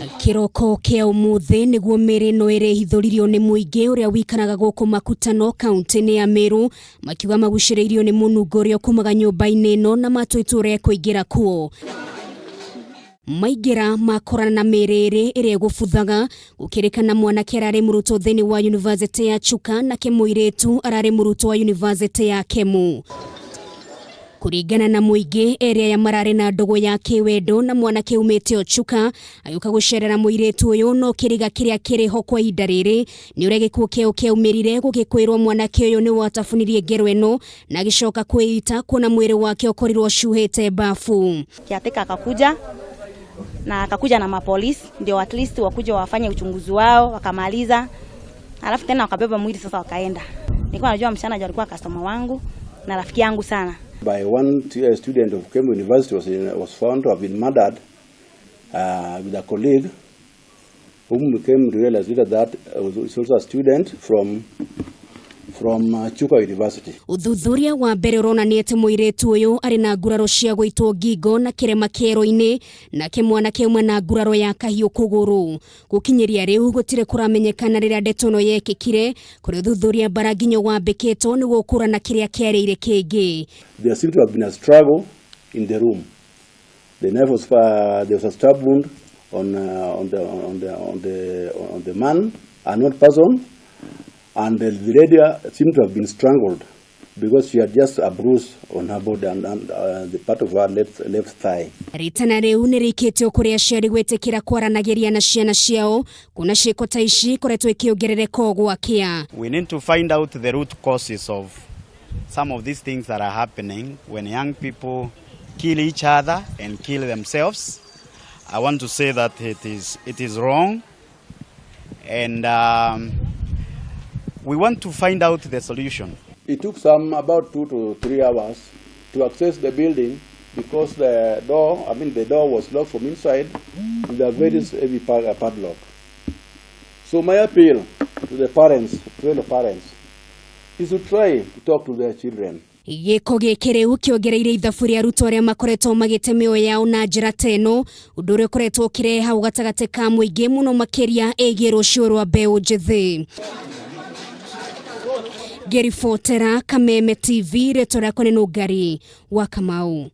Kiroko kia umuthi niguo Miiri no irehithuririo ni muingi uria wikaraga guku Makutano kaunti-ini ya Miru makiuga maguciriirio ni munungo uria kumaga nyumba-ini ino na matwiture kuingira kuo. Maigira makorana na Miiri iria gubuthaga gukirikana mwanake arari murutwo thiini wa University ya Chuka na muiritu arari murutwo wa University ya Kemu. Kuringana na muingi area ya marari na ndogo ya kiwendo na mwanake umete Chuka ayuka gucerera muiritu uyu no kiriga kiria kiriho kwa ihinda riri ni uria gikuo kio kiaumirire gugikwirwo mwanake uyu ni watafunirie ngero eno na gicoka kwita kuona mwiri wake ukorirwo shuhete bafu. Kiateka akakuja na mapolisi ndio at least wakuja wafanye uchunguzi wao wakamaliza, alafu tena wakabeba mwili sasa wakaenda. Nilikuwa najua msichana alikuwa customer wangu na rafiki yangu sana. By one student of Kemu University was found to have been murdered with a colleague whom came to realize later that was also a student from Chuka University. Uthuthuria wa mbere uronaniete muiritu uyu ari na nguraro cia gwitwo ngingo na kirema kero-ini na kimwanake umwe na nguraro ya kahiu kuguru. Gukinyiria riu gutire kuramenyekana riria ndetono yekikire kuri uthuthuria baraginyo wambikitwo ni gukura na kiria kiarire kingi. There seemed to have been a struggle in the room. The knife was there was a stab wound on the man, a not person. And the lady seemed to have been strangled because she had just a bruise on her body and the part of her left thigh. Ritana riu nirikitio kuria ciari gwetekira kwaranagiria na ciana ciao kuna ciiko ta ici koretwo ikiongerereka gwakia. We need to find out the root causes of some of these things that are happening when young people kill each other and kill themselves. I want to say that it is wrong, and we want to find out the solution. It took about 2 to 3 hours to access the building because the door was locked from inside with a very heavy padlock. So my appeal to the parents, is to try to talk to their children. Giko gikiriu kiongereire ithabu ria arutwo aria makoretwo magite mioyo yao na njira teno undu uria ukoretwo ukireha ugatagate ka muingi muno makiria egie rucio rwa mbeu njithi. Geri Fotera, Kameme TV, retora kone no Gari wa Kamau.